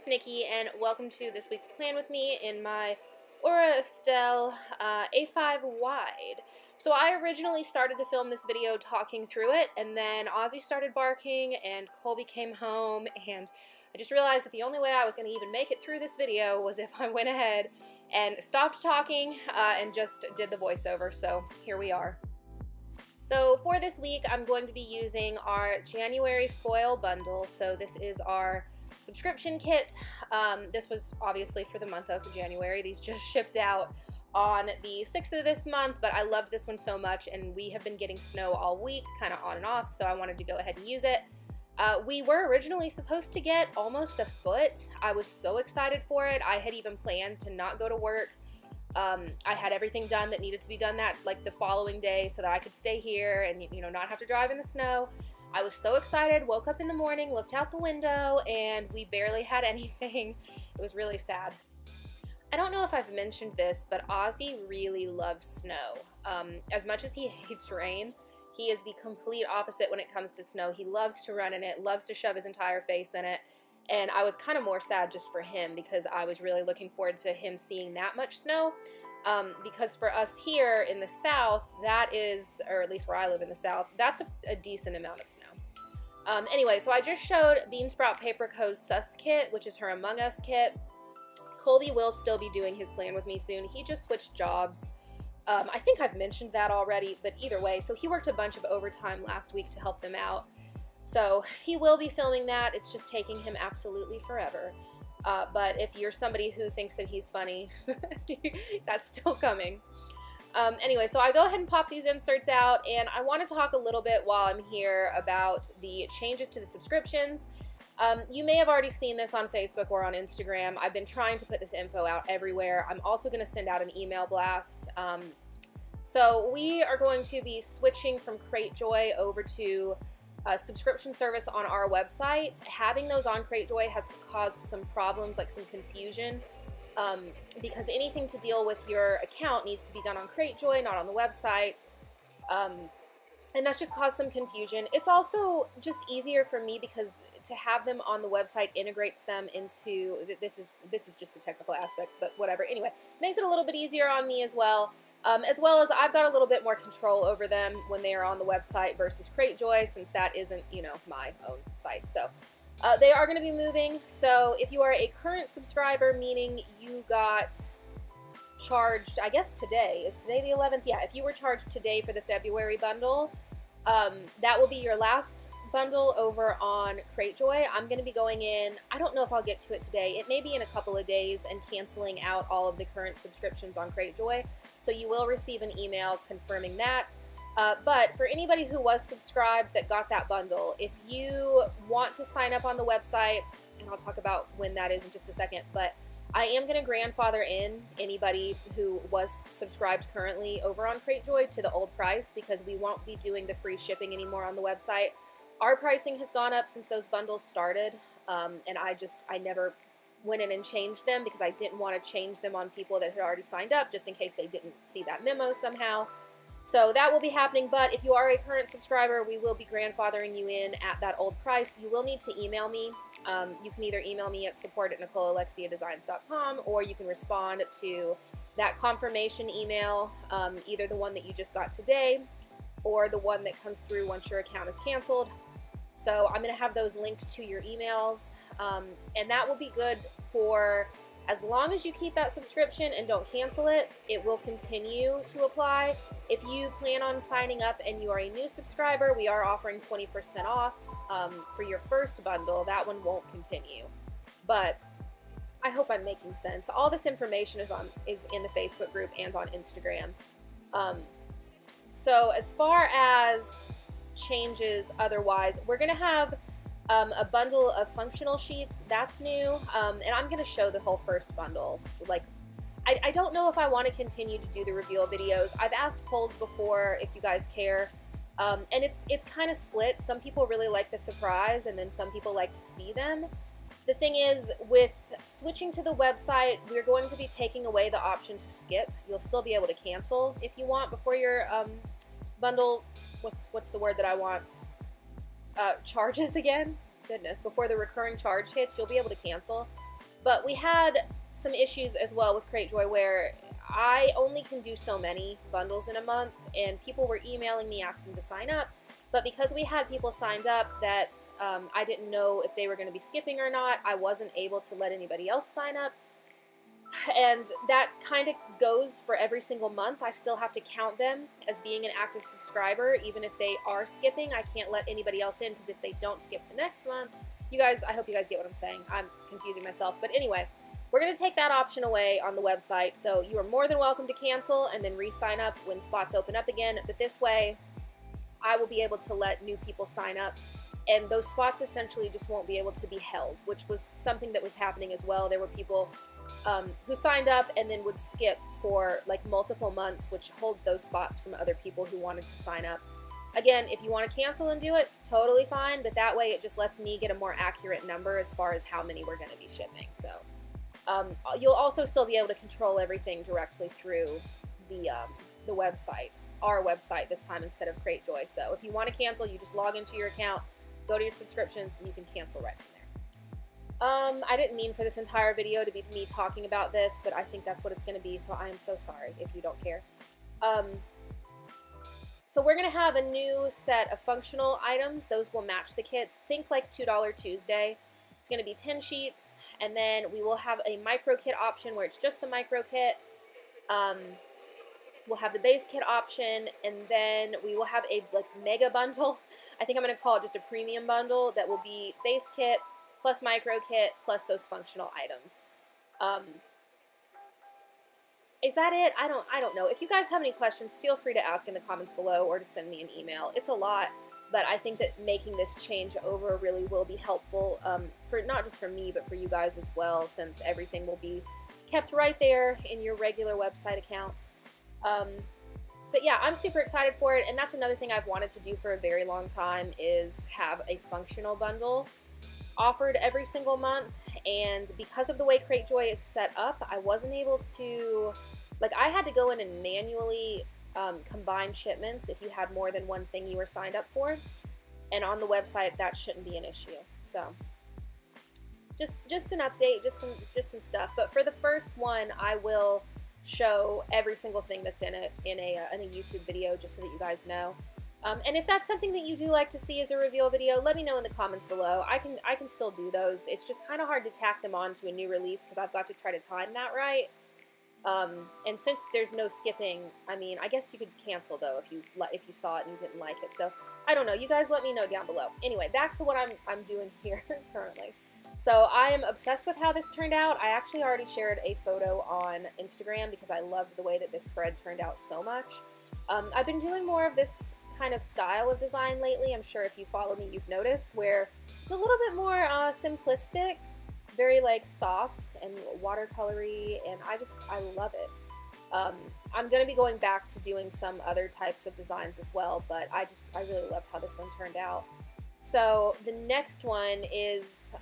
it's Nikki, and welcome to this week's plan with me in my Aura Estelle A5 wide. So I originally started to film this video talking through it, and then Ozzy started barking, and Colby came home, and I just realized that the only way I was going to even make it through this video was if I went ahead and stopped talking and just did the voiceover, so here we are. So for this week, I'm going to be using our January foil bundle. So this is our subscription kit. This was obviously for the month of January. These just shipped out on the 6th of this month, but I loved this one so much, and we have been getting snow all week, kind of on and off, so I wanted to go ahead and use it. We were originally supposed to get almost a foot. I was so excited for it. I had even planned to not go to work. I had everything done that needed to be done that like the following day so that I could stay here and, you know, not have to drive in the snow. I was so excited, woke up in the morning, looked out the window, and we barely had anything. It was really sad. I don't know if I've mentioned this, but Ozzy really loves snow. As much as he hates rain, he is the complete opposite when it comes to snow. He loves to run in it, loves to shove his entire face in it. And I was kind of more sad just for him because I was really looking forward to him seeing that much snow. Because for us here in the South, that is, or at least where I live in the South, that's a decent amount of snow. Anyway, so I just showed Beansprout Paper Co.'s Sus Kit, which is her Among Us kit. Colby will still be doing his plan with me soon. He just switched jobs. I think I've mentioned that already, but either way, so he worked a bunch of overtime last week to help them out. So he will be filming that. It's just taking him absolutely forever. But if you're somebody who thinks that he's funny, that's still coming. Anyway, so I go ahead and pop these inserts out, and I want to talk a little bit while I'm here about the changes to the subscriptions. You may have already seen this on Facebook or on Instagram. I've been trying to put this info out everywhere. I'm also going to send out an email blast. So we are going to be switching from Cratejoy over to a subscription service on our website. Having those on Cratejoy has caused some problems, like some confusion, because anything to deal with your account needs to be done on Cratejoy, not on the website, and that's just caused some confusion. It's also just easier for me because to have them on the website integrates them into, this is just the technical aspects, but whatever. Anyway, makes it a little bit easier on me as well as I've got a little bit more control over them when they are on the website versus Cratejoy, since that isn't, you know, my own site. So they are going to be moving. So if you are a current subscriber, meaning you got charged, I guess today, is today the 11th? Yeah, if you were charged today for the February bundle, that will be your last bundle over on Cratejoy. I'm going to be going in, I don't know if I'll get to it today, it may be in a couple of days, and canceling out all of the current subscriptions on Cratejoy. So you will receive an email confirming that. But for anybody who was subscribed that got that bundle, if you want to sign up on the website, and I'll talk about when that is in just a second, but I am going to grandfather in anybody who was subscribed currently over on Cratejoy to the old price, because we won't be doing the free shipping anymore on the website. Our pricing has gone up since those bundles started, and I never went in and changed them because I didn't want to change them on people that had already signed up, just in case they didn't see that memo somehow. So that will be happening, but if you are a current subscriber, we will be grandfathering you in at that old price. You will need to email me. You can either email me at support@NicoleAlexiaDesigns.com, or you can respond to that confirmation email, either the one that you just got today or the one that comes through once your account is canceled. So I'm going to have those linked to your emails, and that will be good for as long as you keep that subscription and don't cancel it. It will continue to apply. If you plan on signing up and you are a new subscriber, we are offering 20% off for your first bundle. That one won't continue, but I hope I'm making sense. All this information is in the Facebook group and on Instagram. So as far as changes otherwise, we're going to have a bundle of functional sheets. That's new, and I'm going to show the whole first bundle. Like, I don't know if I want to continue to do the reveal videos. I've asked polls before if you guys care, and it's kind of split. Some people really like the surprise, and then some people like to see them. The thing is, with switching to the website, we're going to be taking away the option to skip. You'll still be able to cancel if you want before your bundle, what's the word that I want? Charges again? Goodness, before the recurring charge hits, you'll be able to cancel. But we had some issues as well with Cratejoy where I only can do so many bundles in a month, and people were emailing me asking to sign up. But because we had people signed up that I didn't know if they were going to be skipping or not, I wasn't able to let anybody else sign up. And that kind of goes for every single month. I still have to count them as being an active subscriber, even if they are skipping. I can't let anybody else in, because if they don't skip the next month, you guys, I hope you guys get what I'm saying. I'm confusing myself. But anyway, we're going to take that option away on the website. So you are more than welcome to cancel and then re-sign up when spots open up again. But this way, I will be able to let new people sign up. And those spots essentially just won't be able to be held, which was something that was happening as well. There were people who signed up and then would skip for like multiple months, which holds those spots from other people who wanted to sign up. Again, if you want to cancel and do it, totally fine, but that way it just lets me get a more accurate number as far as how many we're going to be shipping. So you'll also still be able to control everything directly through the website, our website this time instead of Cratejoy. So if you want to cancel, you just log into your account, go to your subscriptions, and you can cancel right from there. I didn't mean for this entire video to be me talking about this, but I think that's what it's going to be, so I am so sorry if you don't care. So we're going to have a new set of functional items. Those will match the kits. Think like $2 Tuesday. It's going to be 10 sheets, and then we will have a micro kit option where it's just the micro kit. We'll have the base kit option, and then we will have a like mega bundle. I think I'm going to call it just a premium bundle that will be base kit plus micro kit plus those functional items. Is that it? I don't know. If you guys have any questions, feel free to ask in the comments below or to send me an email. It's a lot, but I think that making this change over really will be helpful for not just for me, but for you guys as well, since everything will be kept right there in your regular website account. But yeah, I'm super excited for it, and that's another thing I've wanted to do for a very long time is have a functional bundle offered every single month. And because of the way Cratejoy is set up, I wasn't able to, like, I had to go in and manually combine shipments if you had more than one thing you were signed up for, and on the website that shouldn't be an issue. So just an update, just some stuff. But for the first one, I will show every single thing that's in it in a YouTube video, just so that you guys know. And if that's something that you do like to see as a reveal video, let me know in the comments below. I can still do those. It's just kind of hard to tack them on to a new release because I've got to try to time that right. And since there's no skipping, I mean, I guess you could cancel though if you saw it and you didn't like it. So I don't know. You guys let me know down below. Anyway, back to what I'm doing here currently. So I am obsessed with how this turned out. I actually already shared a photo on Instagram because I loved the way that this spread turned out so much. I've been doing more of this kind of style of design lately. I'm sure if you follow me, you've noticed, where it's a little bit more simplistic, very like soft and watercolory, and I love it. I'm going to be going back to doing some other types of designs as well, but I really loved how this one turned out. So the next one is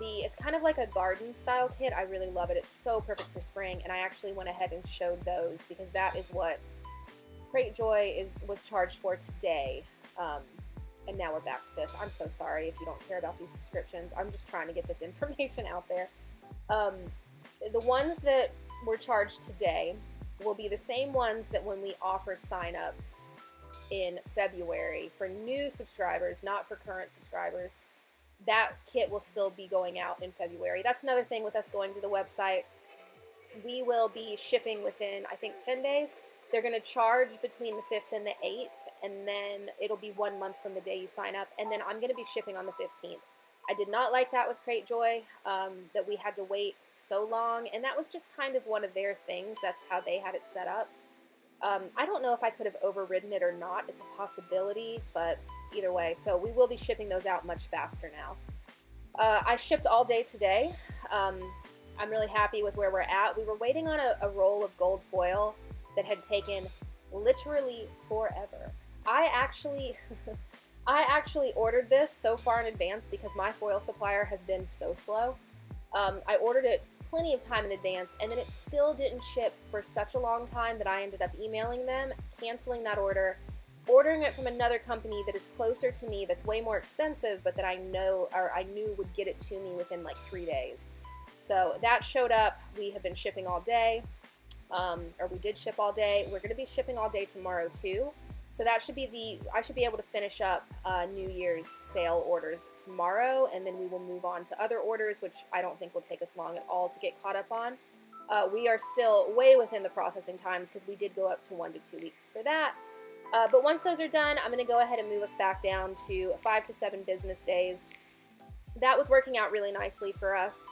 it's kind of like a garden style kit. I really love it. It's so perfect for spring, and I actually went ahead and showed those because that is what Cratejoy was charged for today. And now we're back to this. I'm so sorry if you don't care about these subscriptions. I'm just trying to get this information out there. The ones that were charged today will be the same ones that when we offer sign-ups in February for new subscribers, not for current subscribers. That kit will still be going out in February. That's another thing with us going to the website. We will be shipping within, I think, 10 days. They're going to charge between the 5th and the 8th, and then it'll be 1 month from the day you sign up, and then I'm going to be shipping on the 15th. I did not like that with Cratejoy, that we had to wait so long, and that was just kind of one of their things. That's how they had it set up. I don't know if I could have overridden it or not. It's a possibility, but either way. So we will be shipping those out much faster now. I shipped all day today. I'm really happy with where we're at. We were waiting on a roll of gold foil that had taken literally forever. I actually ordered this so far in advance because my foil supplier has been so slow. I ordered it plenty of time in advance, and then it still didn't ship for such a long time that I ended up emailing them, canceling that order, ordering it from another company that is closer to me, that's way more expensive, but that I knew would get it to me within like 3 days. So that showed up. We have been shipping all day, or we did ship all day. We're going to be shipping all day tomorrow too. So that should be I should be able to finish up New Year's sale orders tomorrow, and then we will move on to other orders, which I don't think will take us long at all to get caught up on. We are still way within the processing times because we did go up to 1 to 2 weeks for that. But once those are done, I'm going to go ahead and move us back down to 5 to 7 business days. That was working out really nicely for us.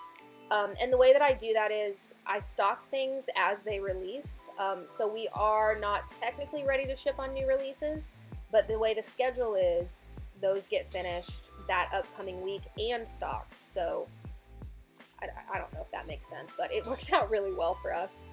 And the way that I do that is I stock things as they release. So we are not technically ready to ship on new releases, but the way the schedule is, those get finished that upcoming week and stocked. So I don't know if that makes sense, but it works out really well for us.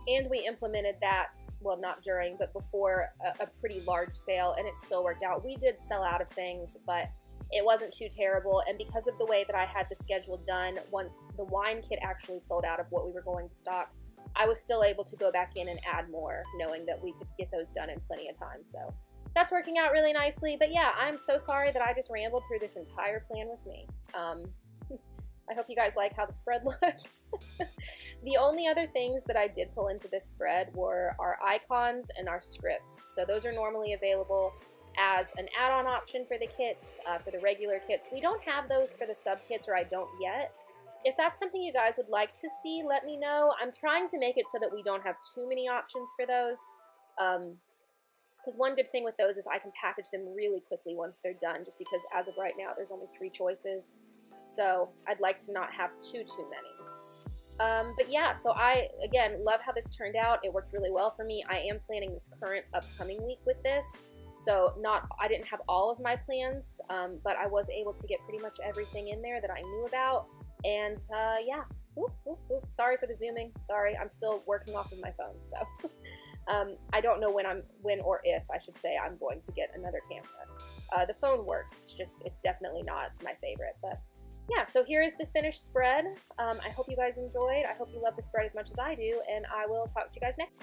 And we implemented that, well, not during, but before a pretty large sale, and it still worked out. We did sell out of things, but it wasn't too terrible, and because of the way that I had the schedule done, once the wine kit actually sold out of what we were going to stock, I was still able to go back in and add more, knowing that we could get those done in plenty of time. So that's working out really nicely. But yeah, I'm so sorry that I just rambled through this entire plan with me. I hope you guys like how the spread looks. The only other things that I did pull into this spread were our icons and our scripts. So those are normally available as an add-on option for the kits, for the regular kits. We don't have those for the sub-kits, or I don't yet. If that's something you guys would like to see, let me know. I'm trying to make it so that we don't have too many options for those. Because one good thing with those is I can package them really quickly once they're done, just because as of right now, there's only 3 choices. So I'd like to not have too many. But yeah, so I, again, love how this turned out. It worked really well for me. I am planning this current upcoming week with this. So I didn't have all of my plans, but I was able to get pretty much everything in there that I knew about. And yeah, sorry for the zooming. Sorry, I'm still working off of my phone. So I don't know when or if I should say I'm going to get another camera. The phone works. It's definitely not my favorite, but yeah, so here is the finished spread. I hope you guys enjoyed. I hope you love the spread as much as I do, and I will talk to you guys next.